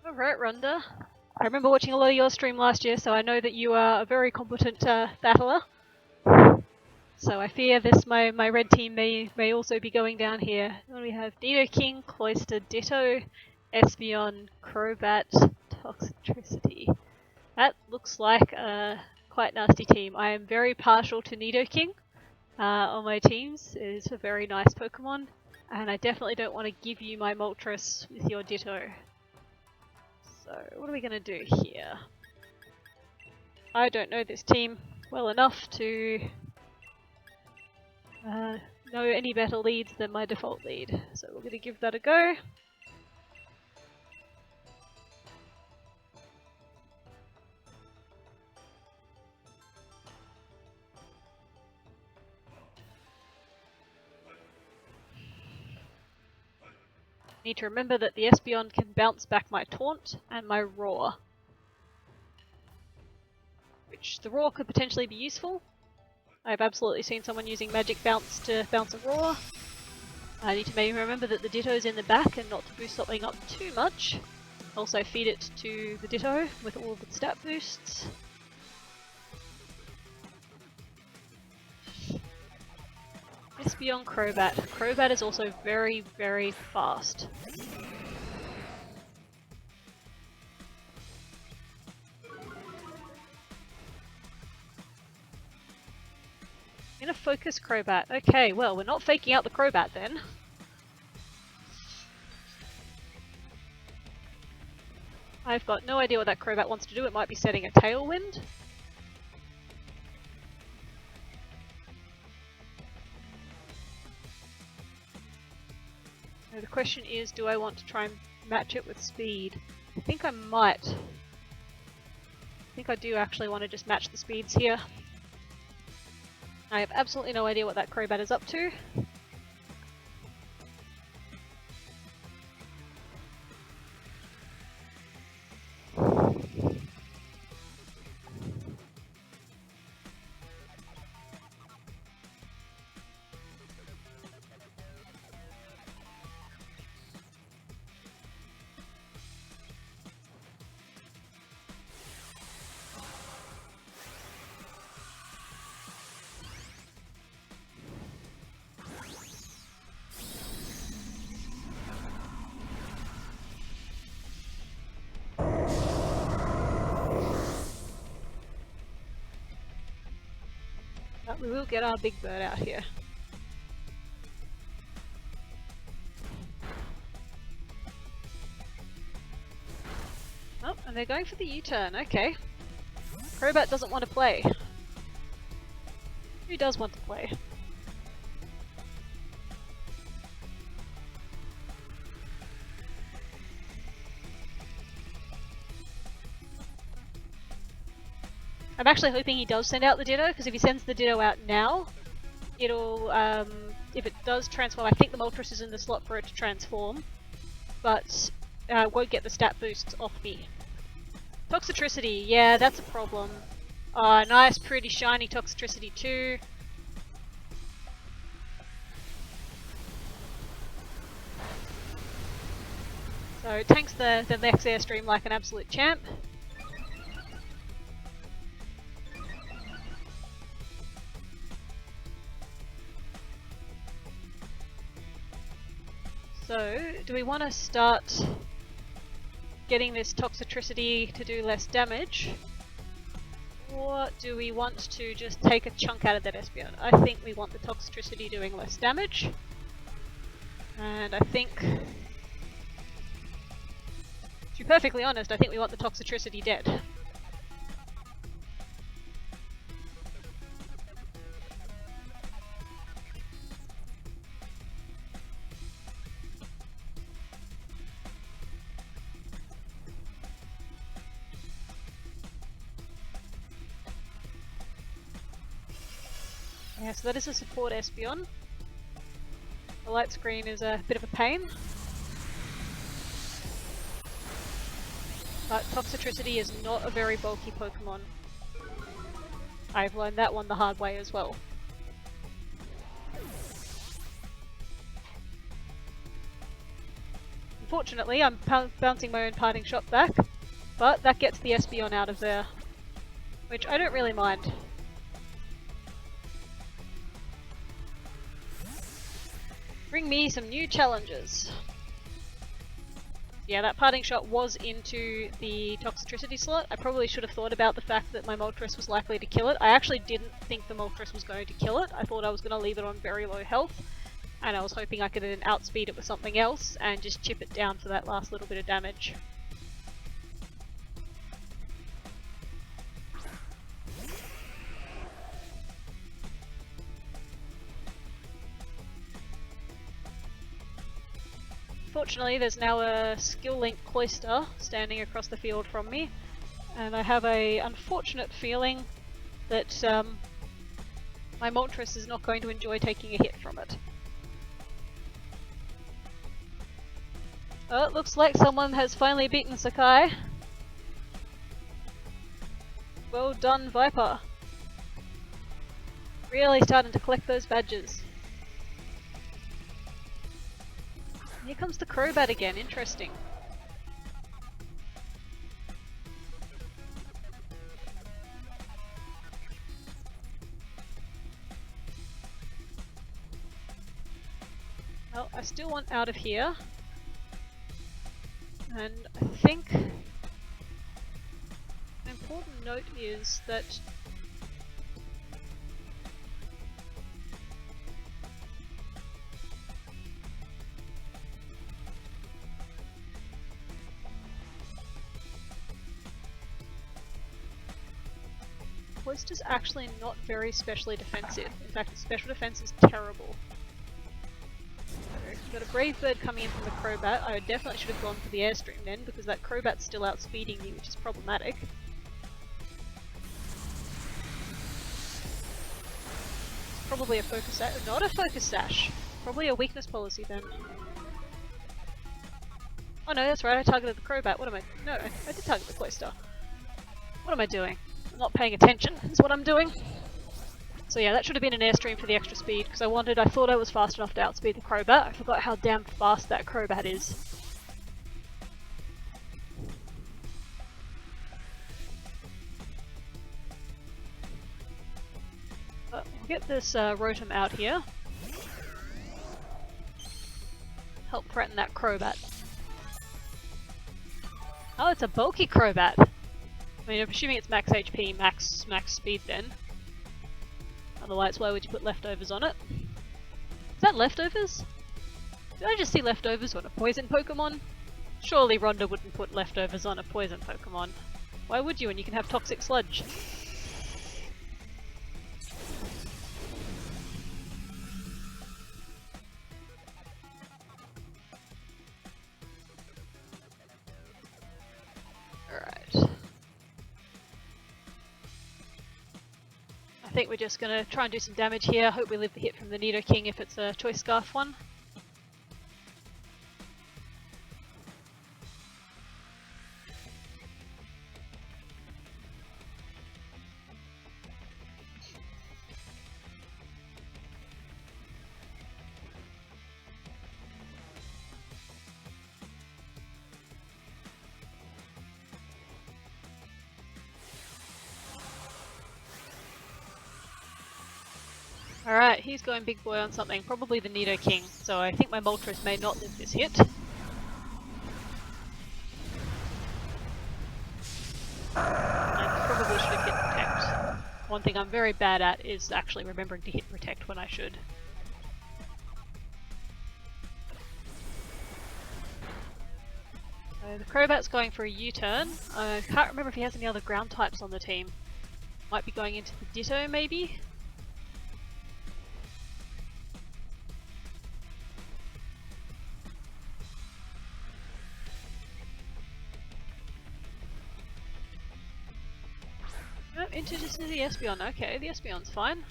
Alright, Rhonder. I remember watching a lot of your stream last year, so I know that you are a very competent battler. So I fear this my red team may also be going down here. Then we have Nidoking, Cloister, Ditto, Espeon, Crobat, Toxtricity. That looks like a quite nasty team. I am very partial to Nidoking on my teams. It is a very nice Pokemon, and I definitely don't want to give you my Moltres with your Ditto. So what are we going to do here? I don't know this team well enough to know any better leads than my default lead. So we're going to give that a go. Need to remember that the Espeon can bounce back my Taunt and my Roar. Which the Roar could potentially be useful. I've absolutely seen someone using Magic Bounce to bounce a Roar. I need to maybe remember that the Ditto's in the back and not to boost something up too much. Also feed it to the Ditto with all of its stat boosts. Espeon Crobat. Crobat is also very, very fast. I'm gonna focus Crobat. Okay, well, we're not faking out the Crobat then. I've got no idea what that Crobat wants to do. It might be setting a Tailwind. So the question is, do I want to try and match it with speed? I think I might. I think I do actually want to just match the speeds here. I have absolutely no idea what that Crobat is up to. But we will get our big bird out here. Oh, and they're going for the U-turn, okay. Crobat doesn't want to play. Who does want to play? I'm actually hoping he does send out the Ditto, because if he sends the Ditto out now, it'll, if it does transform, I think the Moltres is in the slot for it to transform, but won't get the stat boosts off me. Toxtricity, yeah, that's a problem. Nice, pretty shiny Toxtricity too. So it tanks the next airstream like an absolute champ. So, do we want to start getting this Toxtricity to do less damage? Or do we want to just take a chunk out of that Espeon? I think we want the Toxtricity doing less damage. And I think, to be perfectly honest, I think we want the Toxtricity dead. Yeah, so that is a support Espeon. The light screen is a bit of a pain. But Toxtricity is not a very bulky Pokemon. I've learned that one the hard way as well. Unfortunately, I'm bouncing my own parting shot back, but that gets the Espeon out of there, which I don't really mind. Bring me some new challenges. Yeah, that parting shot was into the Toxicity slot. I probably should have thought about the fact that my Moltres was likely to kill it. I actually didn't think the Moltres was going to kill it. I thought I was going to leave it on very low health, and I was hoping I could then outspeed it with something else and just chip it down for that last little bit of damage. Fortunately, there's now a skill link Cloyster standing across the field from me, and I have a unfortunate feeling that my Moltres is not going to enjoy taking a hit from it. Oh, it looks like someone has finally beaten Sakai. Well done, Viper. Really starting to collect those badges. Here comes the Crobat again, interesting. Well, I still want out of here. And I think an important note is that Cloyster's actually not very specially defensive. In fact, its special defense is terrible. We've got a Brave Bird coming in from the Crobat. I definitely should have gone for the Airstream then, because that Crobat's still outspeeding me, which is problematic. Probably a Focus Sash. Not a Focus Sash! Probably a Weakness Policy then. Oh no, that's right, I targeted the Crobat. What am I? No, I did target the Cloyster. What am I doing? I'm not paying attention, is what I'm doing. So yeah, that should have been an Airstream for the extra speed, because I thought I was fast enough to outspeed the Crobat. I forgot how damn fast that Crobat is. But we'll get this Rotom out here. Help threaten that Crobat. Oh, it's a bulky Crobat! I mean, I'm assuming it's max HP, max speed then. Otherwise, why would you put leftovers on it? Is that leftovers? Did I just see leftovers on a poison Pokemon? Surely Rhonder wouldn't put leftovers on a poison Pokemon. Why would you when you can have Toxic Sludge? Alright. I think we're just gonna try and do some damage here. Hope we live the hit from the Nidoking if it's a Choice Scarf one. Alright, he's going big boy on something, probably the Nidoking, so I think my Moltres may not live this hit. I probably should have hit Protect. One thing I'm very bad at is actually remembering to hit Protect when I should. So the Crobat's going for a U-turn. I can't remember if he has any other ground types on the team. Might be going into the Ditto, maybe? Oh, into just the Espeon. Okay, the Espeon's fine.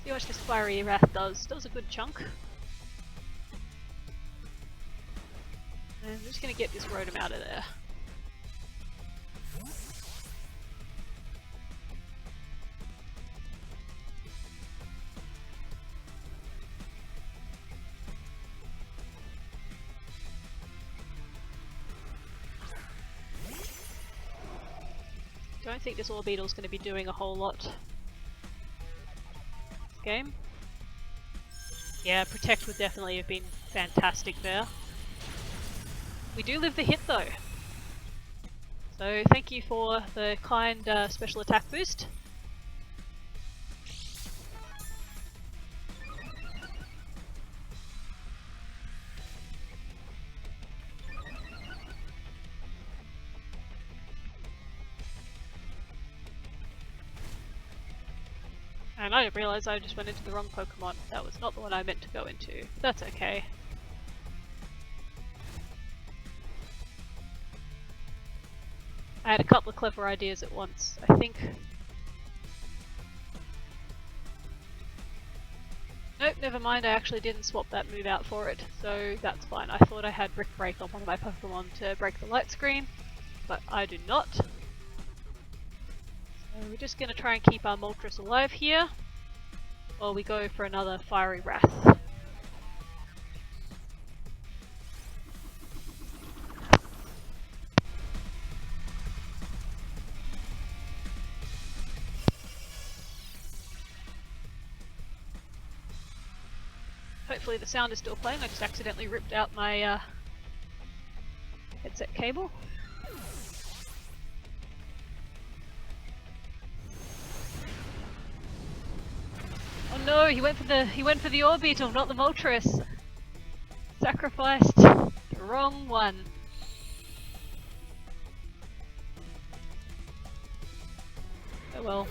See what this Fiery Wrath does. Does a good chunk. And I'm just gonna get this Rotom out of there. don't think this Orbeetle's going to be doing a whole lot this game. Yeah, Protect would definitely have been fantastic there. We do live the hit though. So thank you for the kind special attack boost. And I didn't realise I just went into the wrong Pokemon. That was not the one I meant to go into. That's okay. I had a couple of clever ideas at once, I think. Nope, never mind, I actually didn't swap that move out for it, so that's fine. I thought I had Brick Break on one of my Pokemon to break the light screen, but I do not. So we're just going to try and keep our Moltres alive here, while we go for another Fiery Wrath. Hopefully the sound is still playing. I just accidentally ripped out my headset cable. Oh no, he went for the Orbeetle, not the Moltres. Sacrificed the wrong one. Oh well.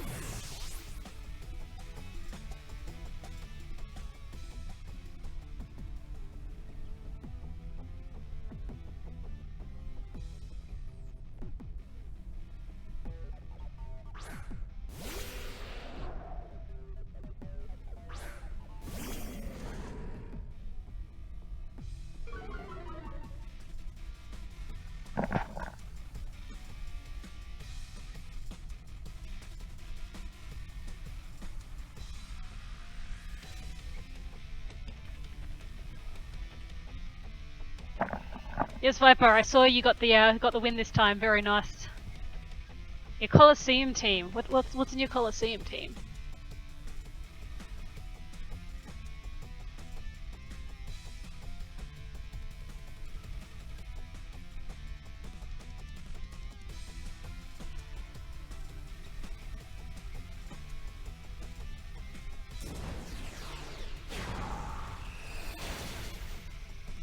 Yes, Viper, I saw you got the win this time. Very nice. Your Colosseum team. What's in your Colosseum team?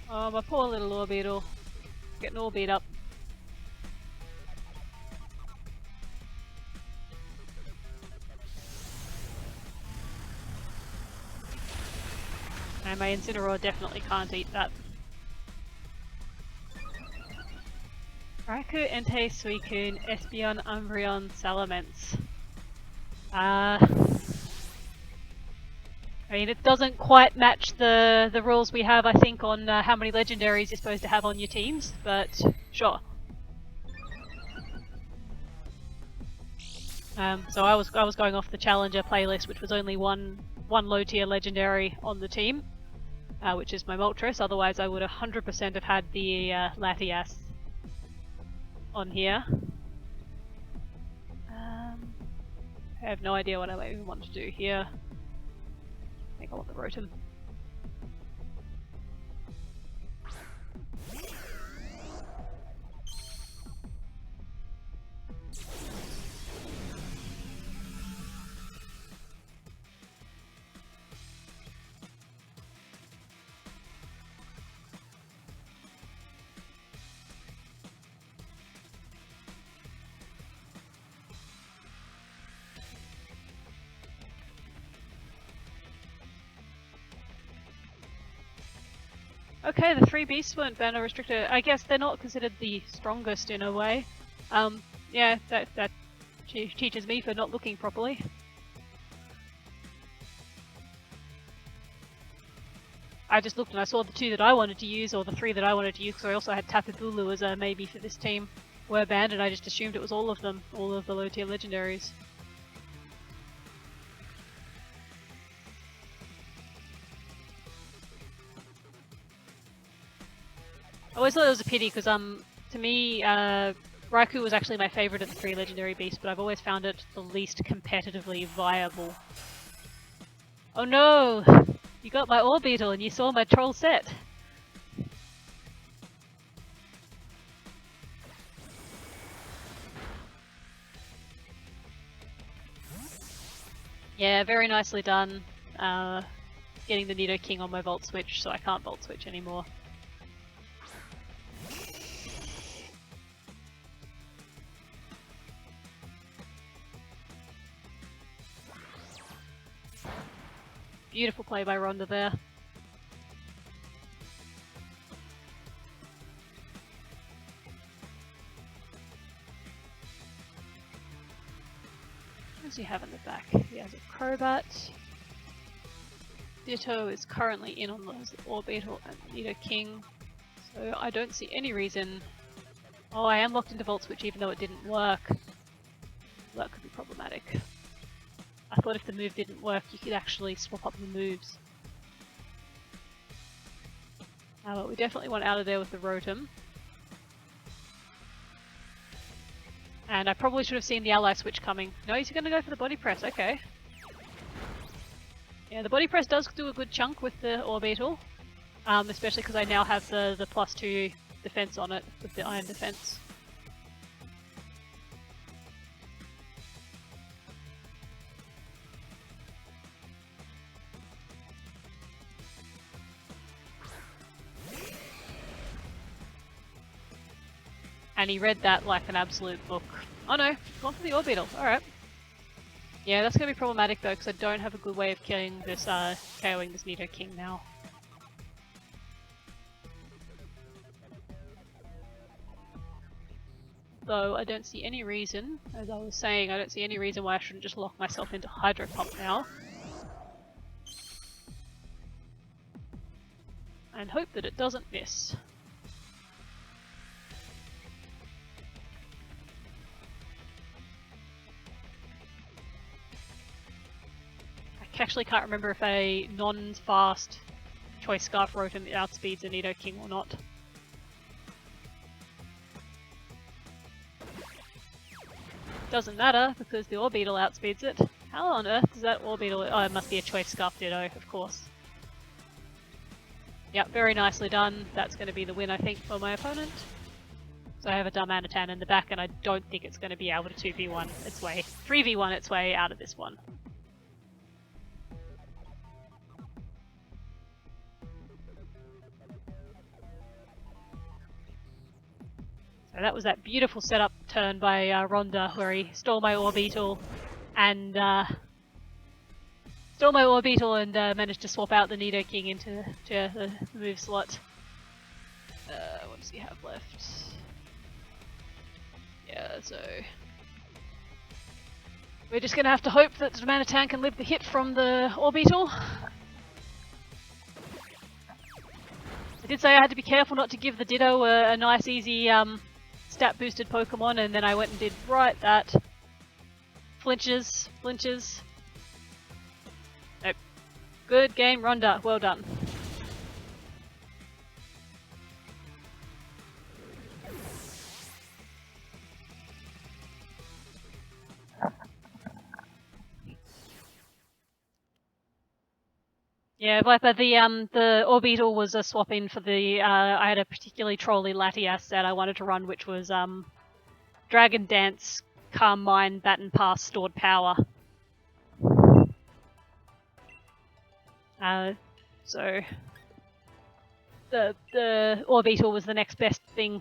Oh, my poor little Orbeetle. Getting all beat up. And my Incineroar definitely can't eat that. Raikou, Entei, Suicune, Espeon, Umbreon, Salamence. I mean, it doesn't quite match the rules we have, I think, on how many legendaries you're supposed to have on your teams, but sure. So I was going off the Challenger playlist, which was only one low tier legendary on the team, which is my Moltres. Otherwise, I would 100% have had the Latias on here. I have no idea what I even want to do here. I think I want the Rotom. Okay, the 3 beasts weren't banned or restricted. I guess they're not considered the strongest in a way. Yeah, that teaches me for not looking properly. I just looked and I saw the 2 that I wanted to use, or the 3 that I wanted to use, because I also had Tapu Bulu as a maybe for this team, were banned, and I just assumed it was all of them, all of the low tier legendaries. I always thought it was a pity because to me, Raikou was actually my favourite of the 3 legendary beasts, but I've always found it the least competitively viable. Oh no! You got my Orbeetle and you saw my troll set! Yeah, very nicely done. Getting the Nidoking on my Volt Switch, so I can't Volt Switch anymore. Beautiful play by Rhonder there. What does he have in the back? He has a Crobat. Ditto is currently in on the Orbeetle and Nidoking, so I don't see any reason. Oh, I am locked into Volt Switch even though it didn't work. That could be problematic. I thought if the move didn't work, you could actually swap up the moves. But we definitely want out of there with the Rotom. And I probably should have seen the Ally Switch coming. No, he's going to go for the Body Press, okay. Yeah, the Body Press does do a good chunk with the Orbeetle. Especially because I now have the +2 defense on it with the Iron Defense. And he read that like an absolute book. Oh no, gone for the Orbeetle, alright. Yeah, that's going to be problematic though, because I don't have a good way of killing this, KOing this Nidoking now. Though I don't see any reason, as I was saying, I don't see any reason why I shouldn't just lock myself into Hydro Pump now. And hope that it doesn't miss. I actually can't remember if a non-fast Choice Scarf Rotom outspeeds a Nidoking or not. Doesn't matter, because the Orbeetle outspeeds it. How on earth does that Orbeetle... Oh, it must be a Choice Scarf Ditto, of course. Yep, very nicely done. That's going to be the win, I think, for my opponent. So I have a Darmanitan in the back, and I don't think it's going to be able to 2v1 its way... 3v1 its way out of this one. So that was that beautiful setup turn by Rhonder, where he stole my Orbeetle and managed to swap out the Nidoking into the move slot. What does he have left? Yeah, so we're just gonna have to hope that the Darmanitan can live the hit from the Orbeetle. I did say I had to be careful not to give the Ditto a nice easy stat boosted Pokemon, and then I went and did right that. Flinches. Nope. Good game, Rhonder. Well done. Yeah, Viper, the Orbeetle was a swap in for the, I had a particularly trolly Latias that I wanted to run, which was, Dragon Dance, Calm Mind, Baton Pass, Stored Power. So, the Orbeetle was the next best thing